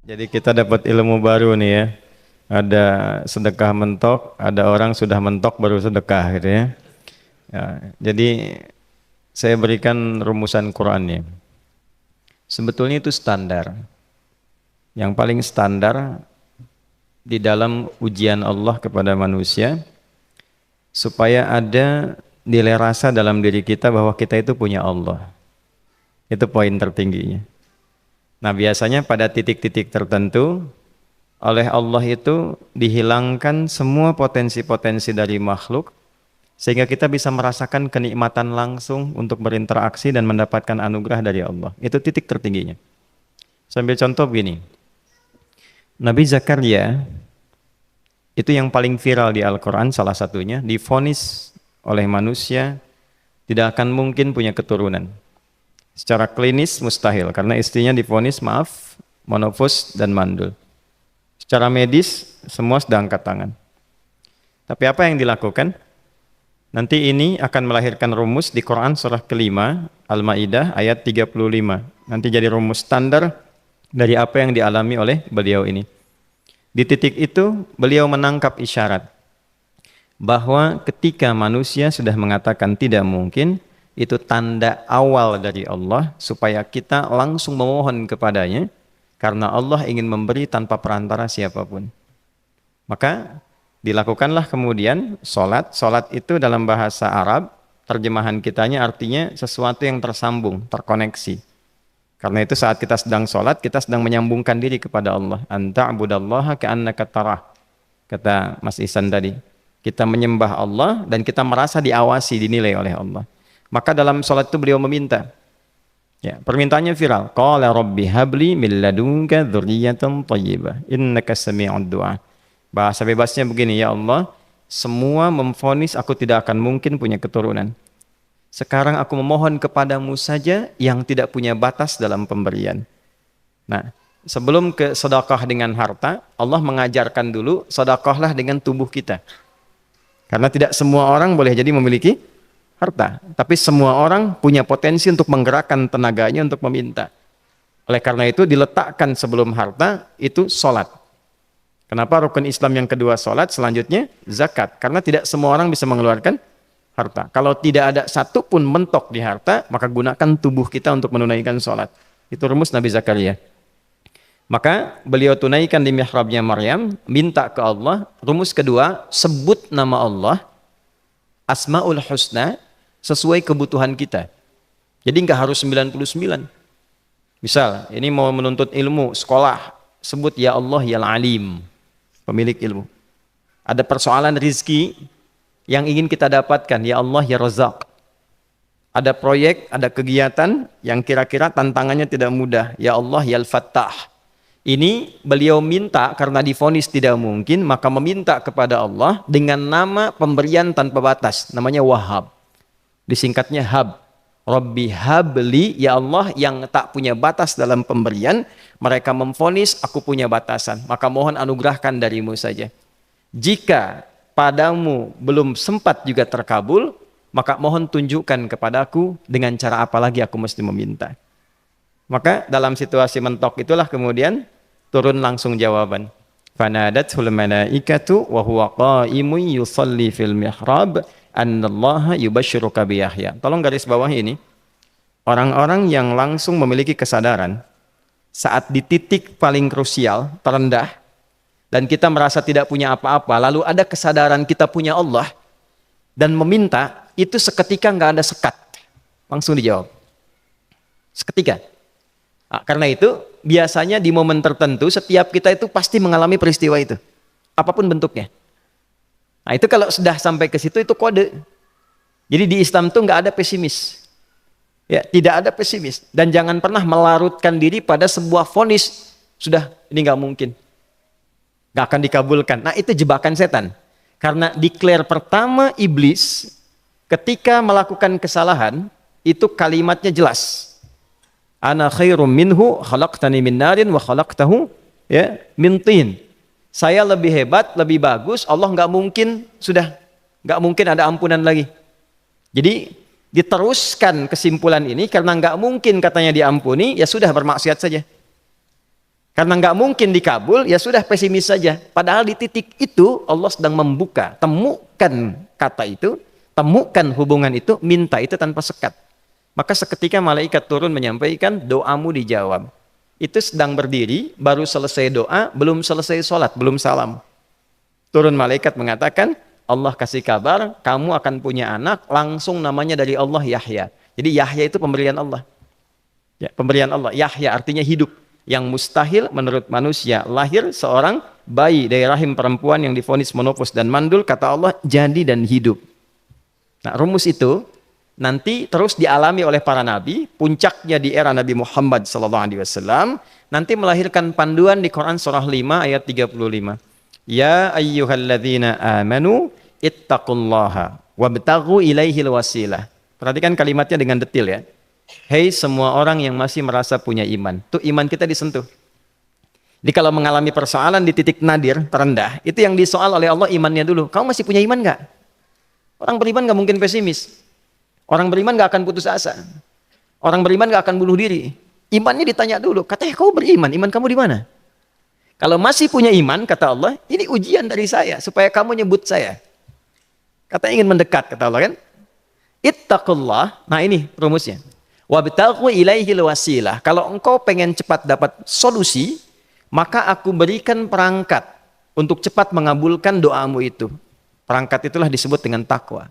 Jadi kita dapat ilmu baru nih ya. Ada sedekah mentok, ada orang sudah mentok baru sedekah gitu ya. Ya, jadi saya berikan rumusan Qur'annya. Sebetulnya itu standar. Yang paling standar di dalam ujian Allah kepada manusia supaya ada nilai rasa dalam diri kita bahwa kita itu punya Allah. Itu poin tertingginya. Nah, biasanya pada titik-titik tertentu oleh Allah itu dihilangkan semua potensi-potensi dari makhluk sehingga kita bisa merasakan kenikmatan langsung untuk berinteraksi dan mendapatkan anugerah dari Allah. Itu titik tertingginya. Sambil contoh begini. Nabi Zakaria itu yang paling viral di Al-Quran, salah satunya divonis oleh manusia tidak akan mungkin punya keturunan. Secara klinis mustahil karena istrinya divonis monofus dan mandul. Secara medis semua sedang angkat tangan. Tapi apa yang dilakukan? Nanti ini akan melahirkan rumus di Quran surah kelima Al-Maidah ayat 35. Nanti jadi rumus standar dari apa yang dialami oleh beliau ini. Di titik itu beliau menangkap isyarat bahwa ketika manusia sudah mengatakan tidak mungkin, itu tanda awal dari Allah supaya kita langsung memohon kepadanya karena Allah ingin memberi tanpa perantara siapapun. Maka dilakukanlah kemudian solat. Solat itu dalam bahasa Arab, terjemahan kitanya artinya sesuatu yang tersambung, terkoneksi. Karena itu saat kita sedang solat, kita sedang menyambungkan diri kepada Allah. Anta'budallaha ka'annaka tarah. Kata Mas Ihsan tadi. Kita menyembah Allah dan kita merasa diawasi, dinilai oleh Allah. Maka dalam sholat itu beliau meminta. Ya, permintaannya viral. Qala rabbi habli min ladunka dzurriyyatan thayyibah innaka sami'ud du'a. Bahasa bebasnya begini, ya Allah, semua memvonis aku tidak akan mungkin punya keturunan. Sekarang aku memohon kepadamu saja yang tidak punya batas dalam pemberian. Nah, sebelum ke sedekah dengan harta, Allah mengajarkan dulu sedekahlah dengan tubuh kita. Karena tidak semua orang boleh jadi memiliki harta, tapi semua orang punya potensi untuk menggerakkan tenaganya untuk meminta. Oleh karena itu diletakkan sebelum harta itu solat. Kenapa rukun Islam yang kedua solat, selanjutnya zakat? Karena tidak semua orang bisa mengeluarkan harta. Kalau tidak ada satu pun mentok di harta, maka gunakan tubuh kita untuk menunaikan solat. Itu rumus Nabi Zakaria. Maka beliau tunaikan di mihrabnya Maryam, minta ke Allah. Rumus kedua, sebut nama Allah, Asmaul Husna, sesuai kebutuhan kita. Jadi nggak harus 99. Misal, ini mau menuntut ilmu, sekolah, sebut ya Allah ya Alim, pemilik ilmu. Ada persoalan rizki yang ingin kita dapatkan, ya Allah ya Razak. Ada proyek, ada kegiatan yang kira-kira tantangannya tidak mudah, ya Allah ya Al-Fattah. Ini beliau minta karena divonis tidak mungkin, maka meminta kepada Allah dengan nama pemberian tanpa batas, namanya Wahhab. Disingkatnya Hab. Rabbi habli, ya Allah yang tak punya batas dalam pemberian, mereka memvonis aku punya batasan, maka mohon anugerahkan darimu saja. Jika padamu belum sempat juga terkabul, maka mohon tunjukkan kepadaku dengan cara apa lagi aku mesti meminta. Maka dalam situasi mentok itulah kemudian turun langsung jawaban. Fanadathul malaikatu wa huwa qa'imun yusalli fil mihrab annallaha yubashshiruka bi Yahya. Tolong garis bawah ini. Orang-orang yang langsung memiliki kesadaran saat di titik paling krusial, terendah, dan kita merasa tidak punya apa-apa, lalu ada kesadaran kita punya Allah dan meminta, itu seketika nggak ada sekat. Langsung dijawab. Seketika. Nah, karena itu biasanya di momen tertentu setiap kita itu pasti mengalami peristiwa itu, apapun bentuknya. Nah itu kalau sudah sampai ke situ itu kode. Jadi di Islam itu nggak ada pesimis, ya tidak ada pesimis, dan jangan pernah melarutkan diri pada sebuah vonis sudah ini nggak mungkin, nggak akan dikabulkan. Nah itu jebakan setan. Karena declare pertama iblis ketika melakukan kesalahan itu kalimatnya jelas. Ana khairum minhu khalaqtani min narin wa khalaqtahu ya min tin. Saya lebih hebat, lebih bagus. Allah nggak mungkin nggak mungkin ada ampunan lagi. Jadi diteruskan kesimpulan ini karena nggak mungkin katanya diampuni, ya sudah bermaksiat saja. Karena nggak mungkin dikabul, ya sudah pesimis saja. Padahal di titik itu Allah sedang membuka. Temukan kata itu, temukan hubungan itu, minta itu tanpa sekat. Maka seketika malaikat turun menyampaikan, doamu dijawab. Itu sedang berdiri, baru selesai doa, belum selesai sholat, belum salam. Turun malaikat mengatakan, Allah kasih kabar, kamu akan punya anak, langsung namanya dari Allah Yahya. Jadi Yahya itu pemberian Allah. Ya, pemberian Allah. Yahya artinya hidup. Yang mustahil menurut manusia. Lahir seorang bayi dari rahim perempuan yang divonis menopause dan mandul, kata Allah, jadi dan hidup. Nah, rumus itu nanti terus dialami oleh para nabi, puncaknya di era Nabi Muhammad SAW, nanti melahirkan panduan di Quran surah 5 ayat 35. Ya ayyuhalladzina amanu ittaqullaha wabtaghu ilaihil wasilah. Perhatikan kalimatnya dengan detail ya. Hei semua orang yang masih merasa punya iman. Tuh iman kita disentuh. Jadi kalau mengalami persoalan di titik nadir, terendah, itu yang disoal oleh Allah imannya dulu. Kamu masih punya iman nggak? Orang beriman nggak mungkin pesimis. Orang beriman gak akan putus asa. Orang beriman gak akan bunuh diri. Imannya ditanya dulu. Katanya kau beriman, iman kamu di mana? Kalau masih punya iman, kata Allah, ini ujian dari saya supaya kamu nyebut saya. Katanya ingin mendekat, kata Allah kan? Ittaqullah. Nah ini rumusnya. Wabtaghu ilaihil wasilah. Kalau engkau pengen cepat dapat solusi, maka aku berikan perangkat untuk cepat mengabulkan doamu itu. Perangkat itulah disebut dengan takwa.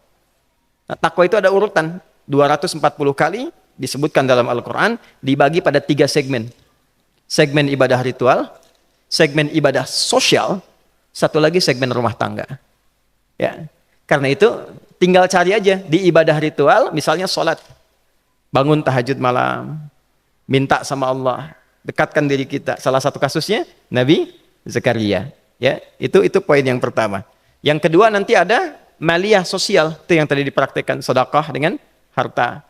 Nah, takwa itu ada urutan 240 kali disebutkan dalam Al-Quran, dibagi pada 3 segmen. Segmen ibadah ritual, segmen ibadah sosial, satu lagi segmen rumah tangga. Ya, karena itu tinggal cari aja di ibadah ritual, misalnya sholat, bangun tahajud malam, minta sama Allah, dekatkan diri kita. Salah satu kasusnya Nabi Zakaria. Ya, itu poin yang pertama. Yang kedua nanti ada maliyah sosial, itu yang tadi dipraktikkan, sedekah dengan harta.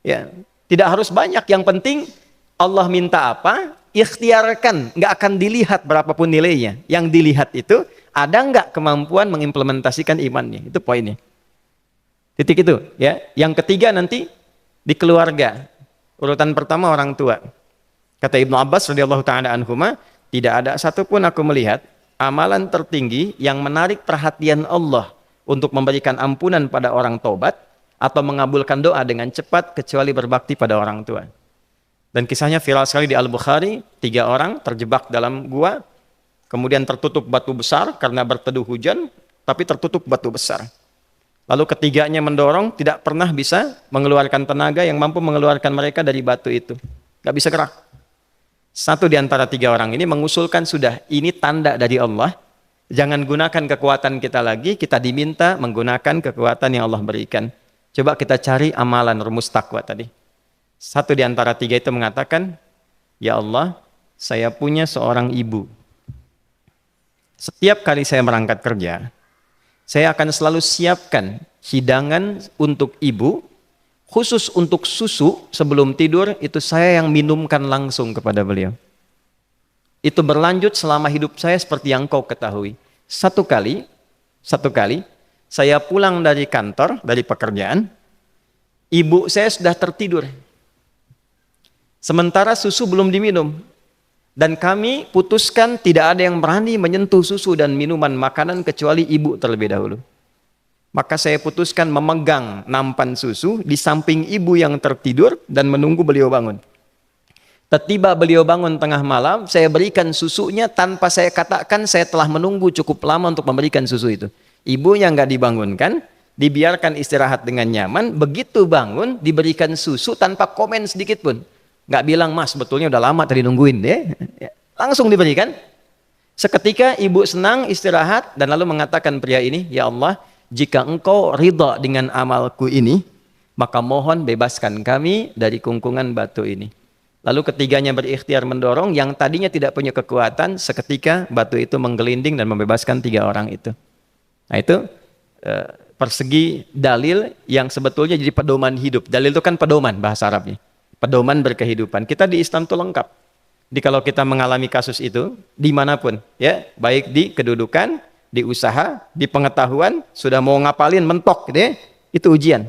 Ya, tidak harus banyak, yang penting Allah minta apa, ikhtiarkan, nggak akan dilihat berapapun nilainya. Yang dilihat itu ada nggak kemampuan mengimplementasikan imannya, itu poinnya. Titik itu, ya. Yang ketiga nanti di keluarga. Urutan pertama orang tua. Kata Ibnu Abbas radhiyallahu taala anhuma, tidak ada satupun aku melihat amalan tertinggi yang menarik perhatian Allah untuk memberikan ampunan pada orang taubat atau mengabulkan doa dengan cepat kecuali berbakti pada orang tua. Dan kisahnya viral sekali di Al-Bukhari, 3 orang terjebak dalam gua, kemudian tertutup batu besar karena berteduh hujan, tapi tertutup batu besar. Lalu ketiganya mendorong, tidak pernah bisa mengeluarkan tenaga yang mampu mengeluarkan mereka dari batu itu. Gak bisa gerak. Satu di antara 3 orang ini mengusulkan, sudah, ini tanda dari Allah. Jangan gunakan kekuatan kita lagi, kita diminta menggunakan kekuatan yang Allah berikan. Coba kita cari amalan rumus takwa tadi. Satu di antara 3 itu mengatakan, ya Allah, saya punya seorang ibu. Setiap kali saya berangkat kerja, saya akan selalu siapkan hidangan untuk ibu, khusus untuk susu sebelum tidur, itu saya yang minumkan langsung kepada beliau. Itu berlanjut selama hidup saya seperti yang kau ketahui. Satu kali, saya pulang dari kantor, dari pekerjaan, ibu saya sudah tertidur. Sementara susu belum diminum. Dan kami putuskan tidak ada yang berani menyentuh susu dan minuman makanan kecuali ibu terlebih dahulu. Maka saya putuskan memegang nampan susu di samping ibu yang tertidur dan menunggu beliau bangun. Tiba beliau bangun tengah malam, saya berikan susunya tanpa saya katakan saya telah menunggu cukup lama untuk memberikan susu itu. Ibunya nggak dibangunkan, dibiarkan istirahat dengan nyaman, begitu bangun diberikan susu tanpa komen sedikit pun. Nggak bilang, mas sebetulnya udah lama tadi nungguin deh. Langsung diberikan. Seketika ibu senang istirahat dan lalu mengatakan pria ini, ya Allah, jika engkau ridha dengan amalku ini, maka mohon bebaskan kami dari kungkungan batu ini. Lalu ketiganya berikhtiar mendorong, yang tadinya tidak punya kekuatan, seketika batu itu menggelinding dan membebaskan 3 orang itu. Nah itu persegi dalil yang sebetulnya jadi pedoman hidup. Dalil itu kan pedoman bahasa Arabnya. Pedoman berkehidupan. Kita di Islam itu lengkap. Jadi kalau kita mengalami kasus itu, dimanapun, ya, baik di kedudukan, di usaha, di pengetahuan, sudah mau ngapalin, mentok, gitu ya, itu ujian.